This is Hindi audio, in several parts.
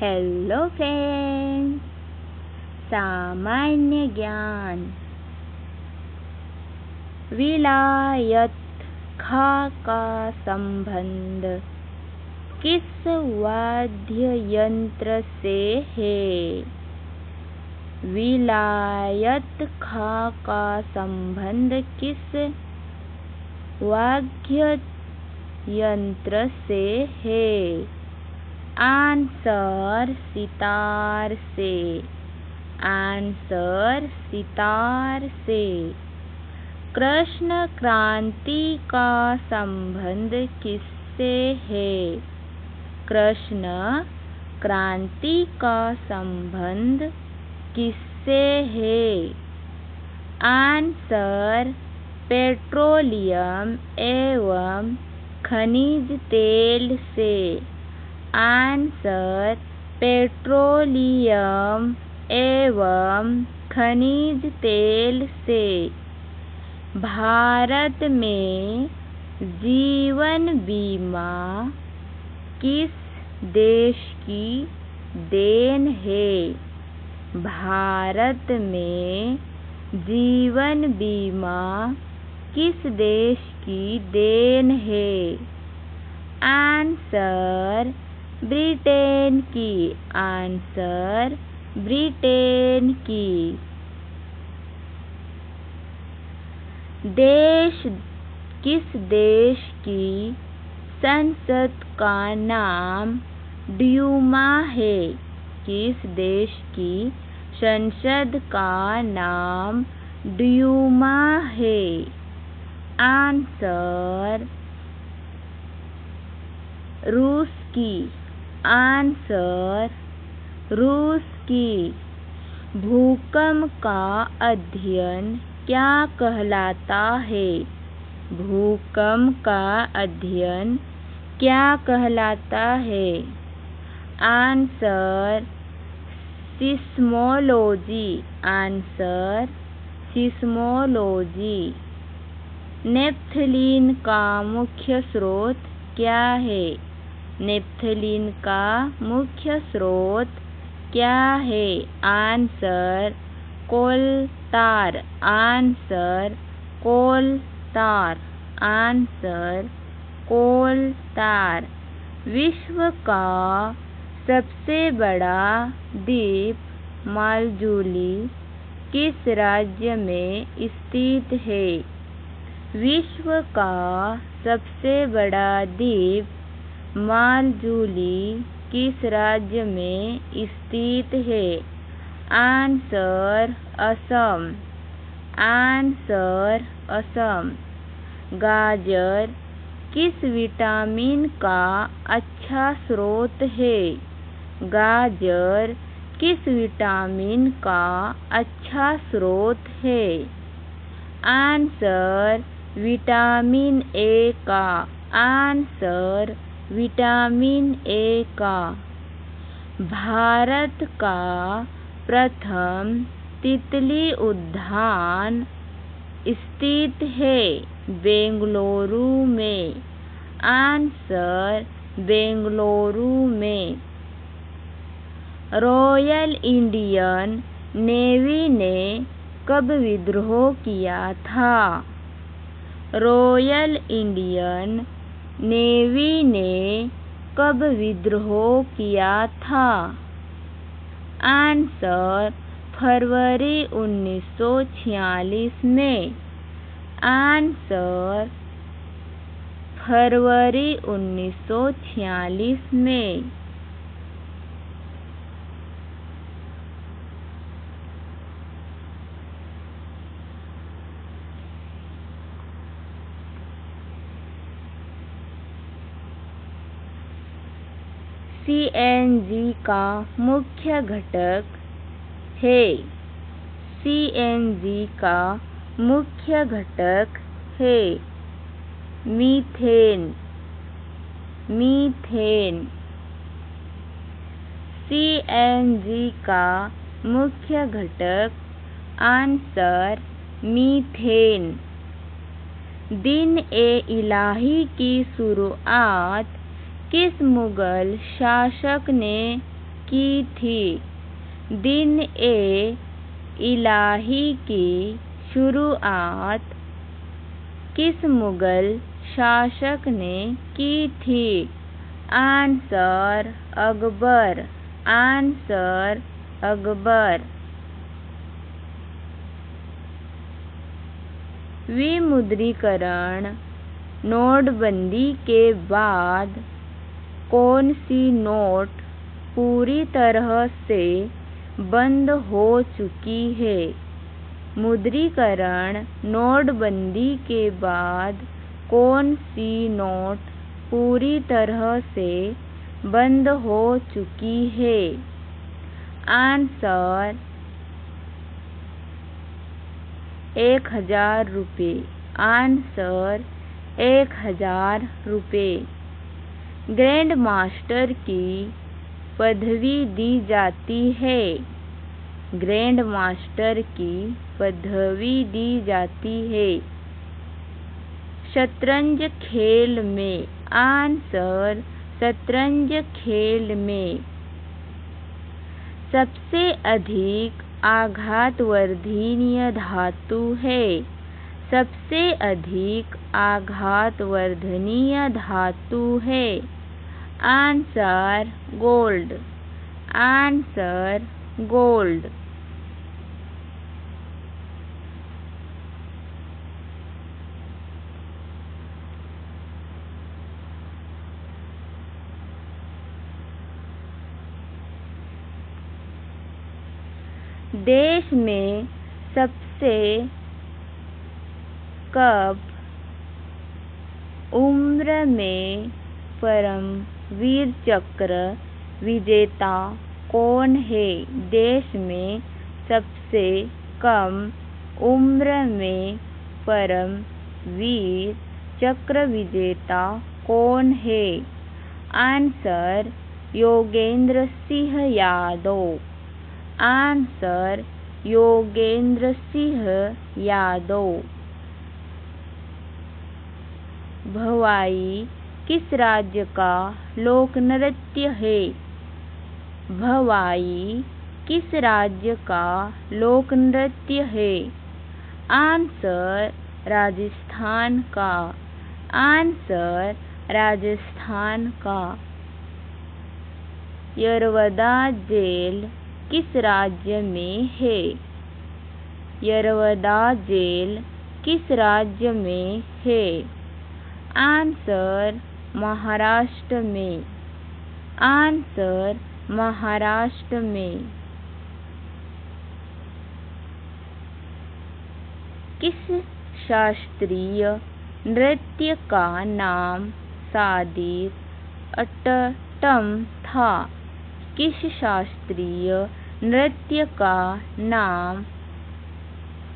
हेलो फ्रेंड्स, सामान्य ज्ञान। विलायत खा का संबंध किस वाद्य यंत्र से है? विलायत खा का संबंध किस वाद्य यंत्र से है? आंसर सितार से। आंसर सितार से। कृष्ण क्रांति का संबंध किससे है? कृष्ण क्रांति का संबंध किससे है? आंसर पेट्रोलियम एवं खनिज तेल से। आंसर पेट्रोलियम एवं खनिज तेल से। भारत में जीवन बीमा किस देश की देन है? भारत में जीवन बीमा किस देश की देन है? आंसर ब्रिटेन की। आंसर ब्रिटेन की। किस देश की संसद का नाम ड्यूमा है? किस देश की संसद का नाम ड्यूमा है? आंसर रूस की। आंसर रूस की। भूकंप का अध्ययन क्या कहलाता है? भूकंप का अध्ययन क्या कहलाता है? Answer seismology. Answer seismology. Naphthalene का मुख्य स्रोत क्या है? नेप्थलीन का मुख्य स्रोत क्या है? आंसर कोलतार। आंसर कोलतार। आंसर कोलतार। विश्व का सबसे बड़ा द्वीप मालदीव किस राज्य में स्थित है? विश्व का सबसे बड़ा द्वीप मालदीव किस राज्य में स्थित है? आंसर असम। आंसर असम। गाजर किस विटामिन का अच्छा स्रोत है? गाजर किस विटामिन का अच्छा स्रोत है? आंसर विटामिन ए का। आंसर विटामिन ए का। भारत का प्रथम तितली उद्यान स्थित है बेंगलुरु में। आंसर बेंगलुरु में। रॉयल इंडियन नेवी ने कब विद्रोह किया था? रॉयल इंडियन नेवी ने कब विद्रोह किया था? आंसर फरवरी 1946 में। आंसर फरवरी 1946 में। सीएनजी का मुख्य घटक है। सीएनजी का मुख्य घटक है मीथेन। मीथेन। सीएनजी का मुख्य घटक। Answer methane. दिन-ए-इलाही की शुरुआत किस मुगल शासक ने की थी। दिन ए इलाही की शुरुआत किस मुगल शासक ने की थी? आंसर अकबर। आंसर अकबर। विमुद्रीकरण नोटबंदी के बाद कौन सी नोट पूरी तरह से बंद हो चुकी है? मुद्रीकरण नोटबंदी के बाद कौन सी नोट पूरी तरह से बंद हो चुकी है? आंसर 1000 रुपये। आंसर 1000 रुपये। ग्रैंड मास्टर की पदवी दी जाती है। ग्रैंड मास्टर की पदवी दी जाती है। शतरंज खेल में। आंसर शतरंज खेल में। सबसे अधिक आघातवर्धनीय धातु है। सबसे अधिक आघातवर्धनीय धातु है। Answer gold. Answer gold. देश में सबसे कम उम्र में परमवीर चक्र विजेता कौन है? देश में सबसे कम उम्र में परमवीर चक्र विजेता कौन है? आंसर योगेंद्र सिंह यादव। आंसर योगेंद्र सिंह यादव। भवाई किस राज्य का लोक नृत्य है? भवाई किस राज्य का लोक नृत्य है? आंसर राजस्थान का। आंसर राजस्थान का। यरवदा जेल किस राज्य में है? यरवदा जेल किस राज्य में है? आंसर महाराष्ट्र में। आंसर महाराष्ट्र में। किस शास्त्रीय नृत्य का नाम सादिर अट्टम था? किस शास्त्रीय नृत्य का नाम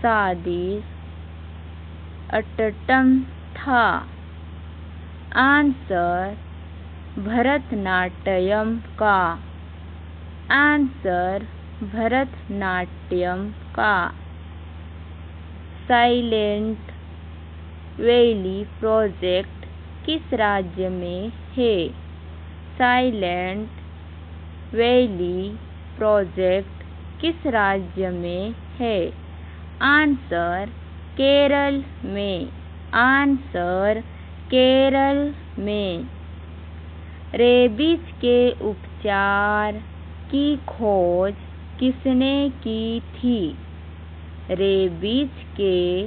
सादिर अट्टम था? आंसर भरतनाट्यम का। आंसर भरतनाट्यम का। साइलेंट वैली प्रोजेक्ट किस राज्य में है? साइलेंट वैली प्रोजेक्ट किस राज्य में है? आंसर केरल में। आंसर केरल में। रेबीज के उपचार की खोज किसने की थी? रेबीज के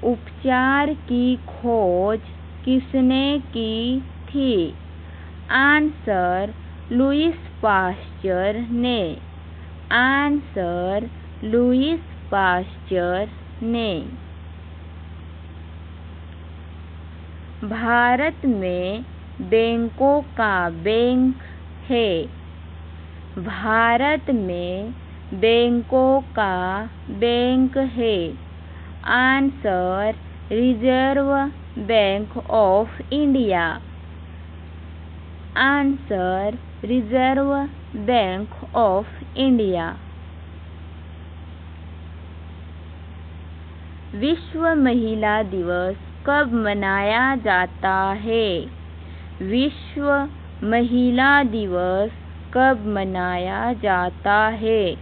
उपचार की खोज किसने की थी? आंसर लुईस पाश्चर ने। आंसर लुईस पाश्चर ने। भारत में बैंकों का बैंक है। भारत में बैंकों का बैंक है। Answer reserve bank of India. Answer reserve bank of India. विश्व महिला दिवस कब मनाया जाता है? विश्व महिला दिवस कब मनाया जाता है?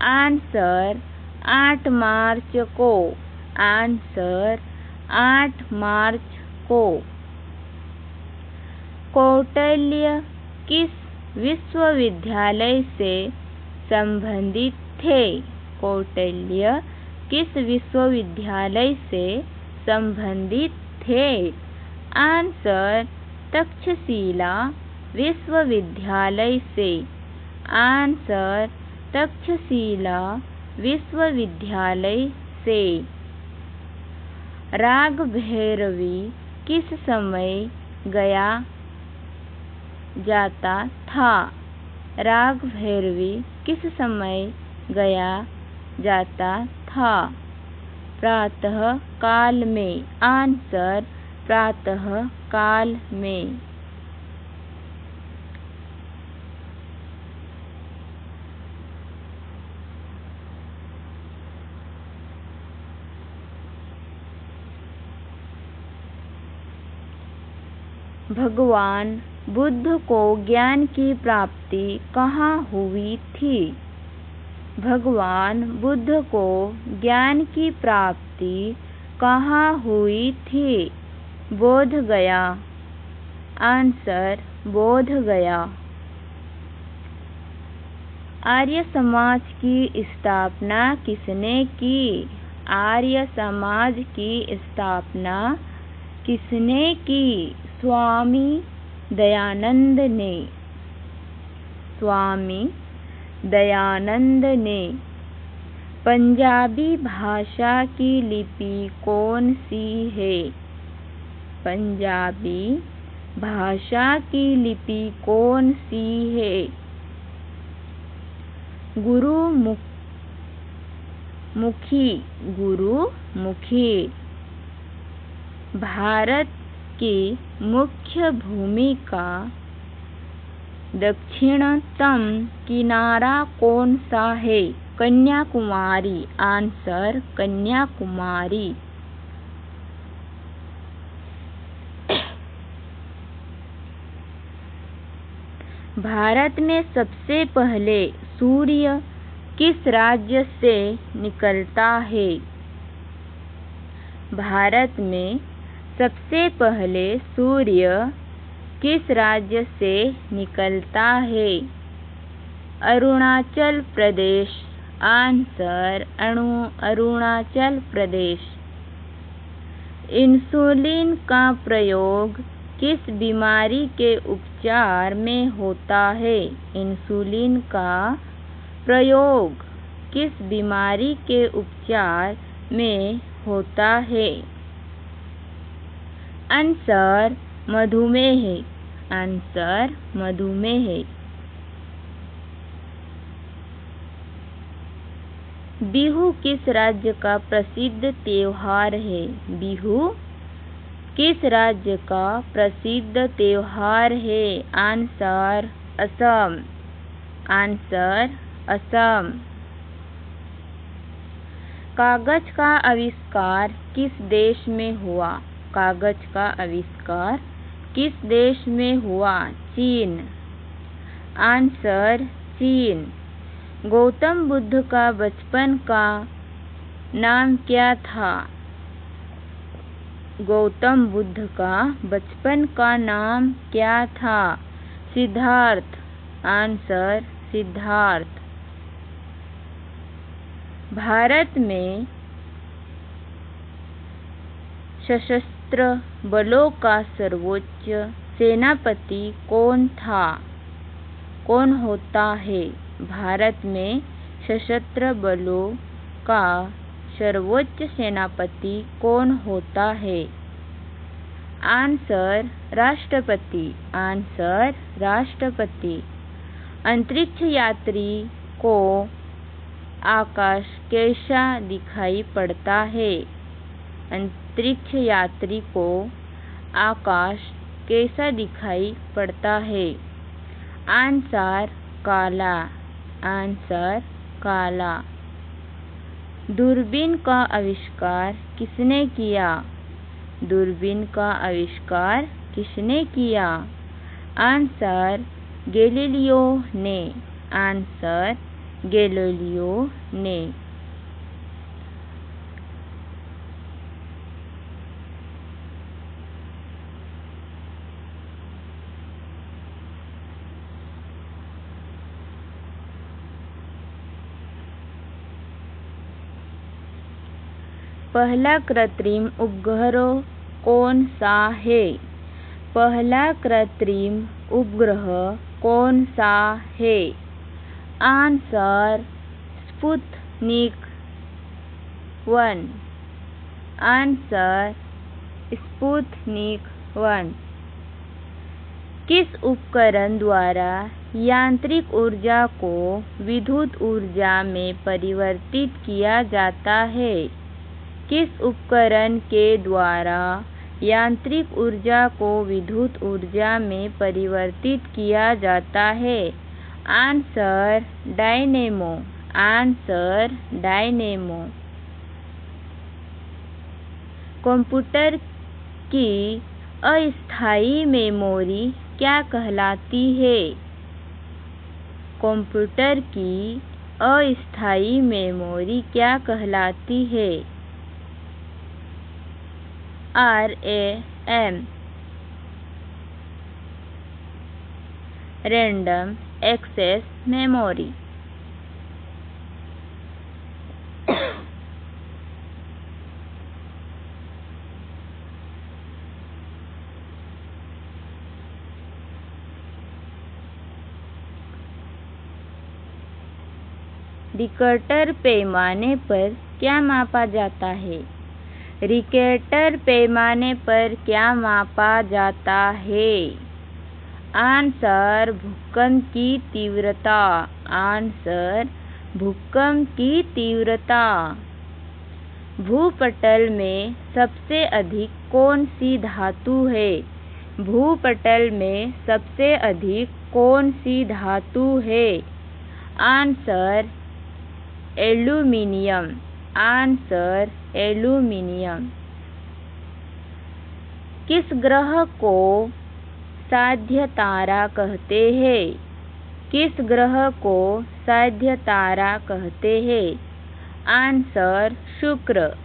आंसर 8 मार्च को। आंसर 8 मार्च को। कौटिल्य किस विश्वविद्यालय से संबंधित थे? कौटिल्य किस विश्वविद्यालय से संबंधित थे? आंसर तक्षशिला विश्वविद्यालय से। आंसर तक्षशिला विश्वविद्यालय से। राग भैरवी किस समय गाया जाता था? राग भैरवी किस समय गाया जाता था? प्रातः काल में। आंसर प्रातः काल में। भगवान बुद्ध को ज्ञान की प्राप्ति कहाँ हुई थी? भगवान बुद्ध को ज्ञान की प्राप्ति कहाँ हुई थी? बोध गया। आंसर बोध गया। आर्य समाज की स्थापना किसने की? आर्य समाज की स्थापना किसने की? स्वामी दयानंद ने। स्वामी दयानंद ने। पंजाबी भाषा की लिपि कौन सी है? पंजाबी भाषा की लिपि कौन सी है? गुरुमुखी। गुरुमुखी। भारत की मुख्य भूमि का दक्षिणतम किनारा कौन सा है? कन्याकुमारी। आंसर कन्याकुमारी। भारत में सबसे पहले सूर्य किस राज्य से निकलता है? भारत में सबसे पहले सूर्य किस राज्य से निकलता है? अरुणाचल प्रदेश। आंसर अरुणाचल प्रदेश। इंसुलिन का प्रयोग किस बीमारी के उपचार में होता है? इंसुलिन का प्रयोग किस बीमारी के उपचार में होता है? आंसर मधुमेह। आंसर मधुमेह। बिहू किस राज्य का प्रसिद्ध त्योहार है? बिहू किस राज्य का प्रसिद्ध त्योहार है? आंसर असम। आंसर असम। कागज का आविष्कार किस देश में हुआ? कागज का आविष्कार किस देश में हुआ? चीन। आंसर चीन। गौतम बुद्ध का बचपन का नाम क्या था? गौतम बुद्ध का बचपन का नाम क्या था? सिद्धार्थ। आंसर सिद्धार्थ। भारत में सशस्त्र बलों का सर्वोच्च सेनापति कौन था? कौन होता है? भारत में सशस्त्र बलों का सर्वोच्च सेनापति कौन होता है? आंसर राष्ट्रपति। आंसर राष्ट्रपति। अंतरिक्ष यात्री को आकाश कैसा दिखाई पड़ता है? अंतरिक्ष यात्री को आकाश कैसा दिखाई पड़ता है? आंसर काला। आंसर काला। दूरबीन का आविष्कार किसने किया? दूरबीन का आविष्कार किसने किया? आंसर गैलीलियो ने। आंसर गैलीलियो ने। पहला कृत्रिम उपग्रह कौन सा है? पहला कृत्रिम उपग्रह कौन सा है? Answer Sputnik 1। Answer Sputnik 1। किस उपकरण द्वारा यांत्रिक ऊर्जा को विद्युत ऊर्जा में परिवर्तित किया जाता है? किस उपकरण के द्वारा यांत्रिक ऊर्जा को विद्युत ऊर्जा में परिवर्तित किया जाता है? Answer dynamo. Answer dynamo. Computer की अस्थायी मेमोरी क्या कहलाती है? कंप्यूटर की अस्थायी मेमोरी क्या कहलाती है? RAM random access memory. Richter पैमाने पर क्या मापा जाता है? रिक्टर पैमाने पर क्या मापा जाता है? आंसर भूकंप की तीव्रता। आंसर भूकंप की तीव्रता। भूपटल में सबसे अधिक कौन सी धातु है? भूपटल में सबसे अधिक कौन सी धातु है? Answer aluminium. Answer aluminium. किस ग्रह को साध्य तारा कहते हैं? किस ग्रह को साध्य तारा कहते हैं? आंसर शुक्र।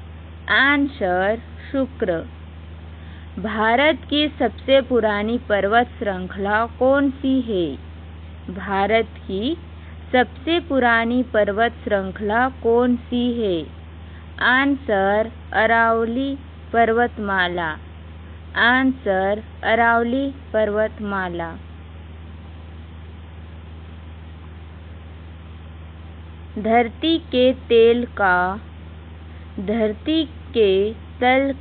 आंसर शुक्र। भारत की सबसे पुरानी पर्वत श्रृंखला कौन सी है? भारत की सबसे पुरानी पर्वत श्रृंखला कौन सी है? आंसर अरावली पर्वतमाला। आंसर अरावली पर्वतमाला। धरती के तल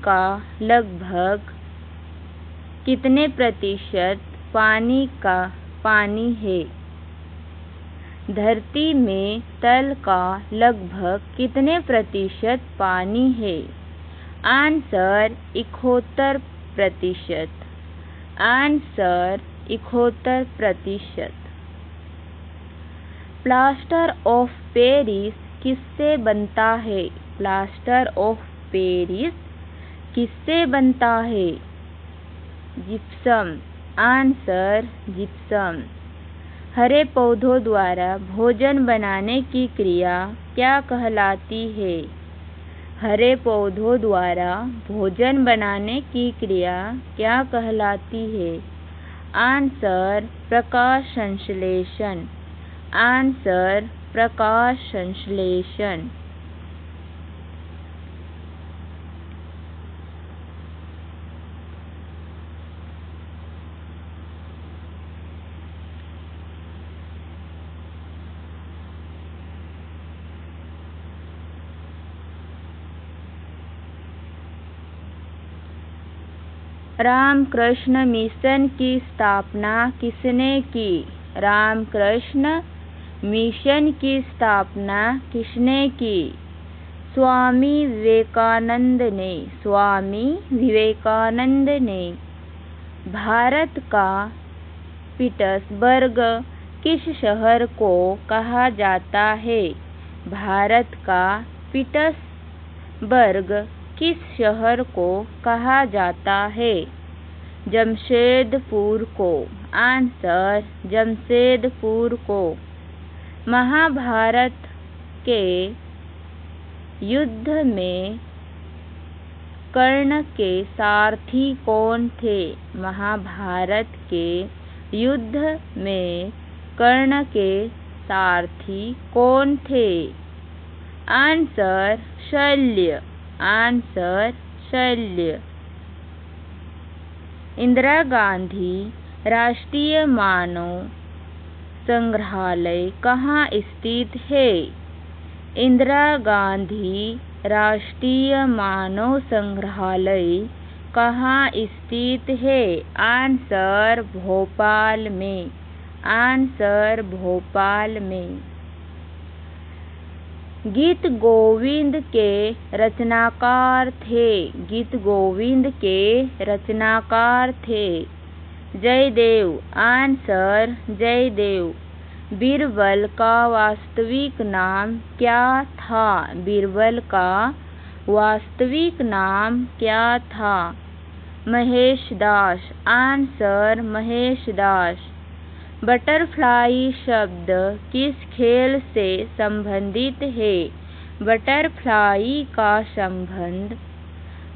का लगभग कितने प्रतिशत पानी है? धरती में तल का लगभग कितने प्रतिशत पानी है? Answer 71%। Answer 71%। Plaster of Paris किससे बनता है? प्लास्टर ऑफ पेरिस किससे बनता है? जिप्सम। Answer gypsum. हरे पौधों द्वारा भोजन बनाने की क्रिया क्या कहलाती है? हरे पौधों द्वारा भोजन बनाने की क्रिया क्या कहलाती है? आंसर प्रकाश संश्लेषण। आंसर प्रकाश संश्लेषण। रामकृष्ण मिशन की स्थापना किसने की? रामकृष्ण मिशन की स्थापना किसने की? स्वामी विवेकानंद ने। स्वामी विवेकानंद ने। भारत का पीटर्सबर्ग किस शहर को कहा जाता है? भारत का पीटर्सबर्ग किस शहर को कहा जाता है? जमशेदपुर को। आंसर जमशेदपुर को। महाभारत के युद्ध में कर्ण के सारथी कौन थे? महाभारत के युद्ध में कर्ण के सारथी कौन थे? आंसर शल्य। आंसर शल्य। इंदिरा गांधी राष्ट्रीय मानव संग्रहालय कहाँ स्थित है? इंदिरा गांधी राष्ट्रीय मानव संग्रहालय कहाँ स्थित है? आंसर भोपाल में। आंसर भोपाल में। गीत गोविंद के रचनाकार थे। गीत गोविंद के रचनाकार थे जयदेव। आंसर जयदेव। बीरबल का वास्तविक नाम क्या था? बीरबल का वास्तविक नाम क्या था? महेशदास। आंसर महेशदास। बटरफ्लाई शब्द किस खेल से संबंधित है? बटरफ्लाई का संबंध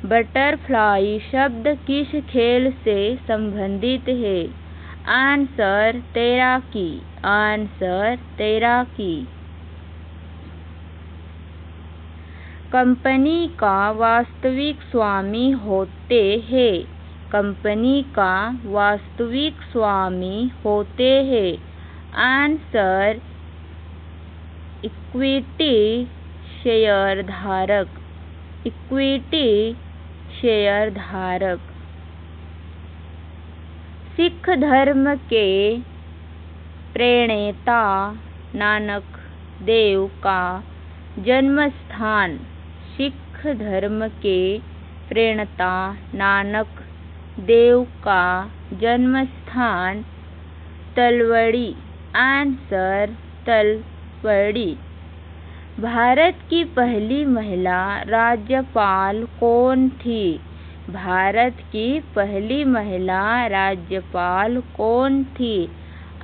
बटरफ्लाई शब्द किस खेल से संबंधित है? आंसर तैराकी। आंसर तैराकी। कंपनी का वास्तविक स्वामी होते हैं। कंपनी का वास्तविक स्वामी होते हैं। आंसर इक्विटी शेयरधारक। इक्विटी शेयरधारक। सिख धर्म के प्रणेता नानक देव का जन्म स्थान। सिख धर्म के प्रणेता नानक देव का जन्म स्थान तलवड़ी। आंसर तलवड़ी। भारत की पहली महिला राज्यपाल कौन थी? भारत की पहली महिला राज्यपाल कौन थी?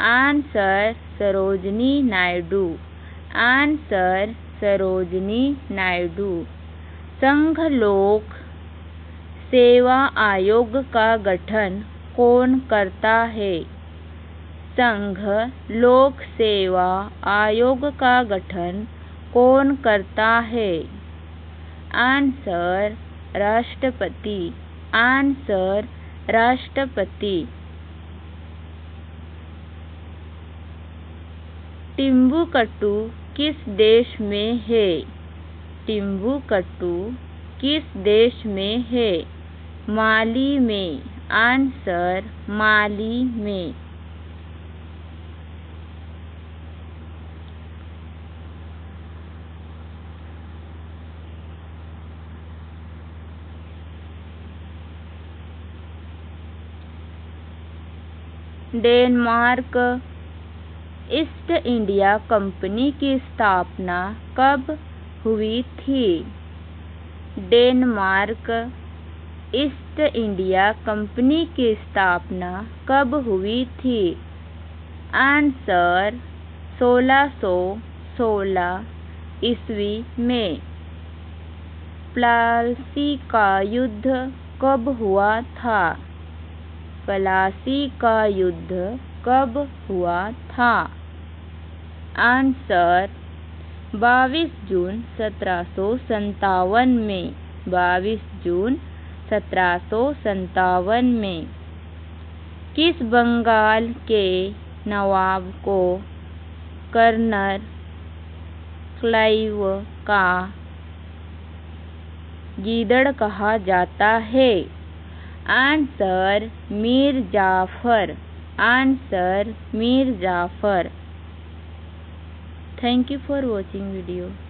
आंसर सरोजिनी नायडू। आंसर सरोजिनी नायडू। संघ लोक सेवा आयोग का गठन कौन करता है? संघ लोक सेवा आयोग का गठन कौन करता है? आंसर राष्ट्रपति। आंसर राष्ट्रपति। टिम्बुक्टू किस देश में है? टिम्बुक्टू किस देश में है? माली में। आंसर माली में। डेनमार्क ईस्ट इंडिया कंपनी की स्थापना कब हुई थी? डेनमार्क ईस्ट इंडिया कंपनी की स्थापना कब हुई थी? आंसर 1616 ईस्वी में। प्लासी का युद्ध कब हुआ था? प्लासी का युद्ध कब हुआ था? आंसर 22 जून 1757 में। 22 जून 1757 में। किस बंगाल के नवाब को कर्नल क्लाइव का गीदड़ कहा जाता है? Answer Mir Jafar. Answer Mir Jafar. Thank you for watching video.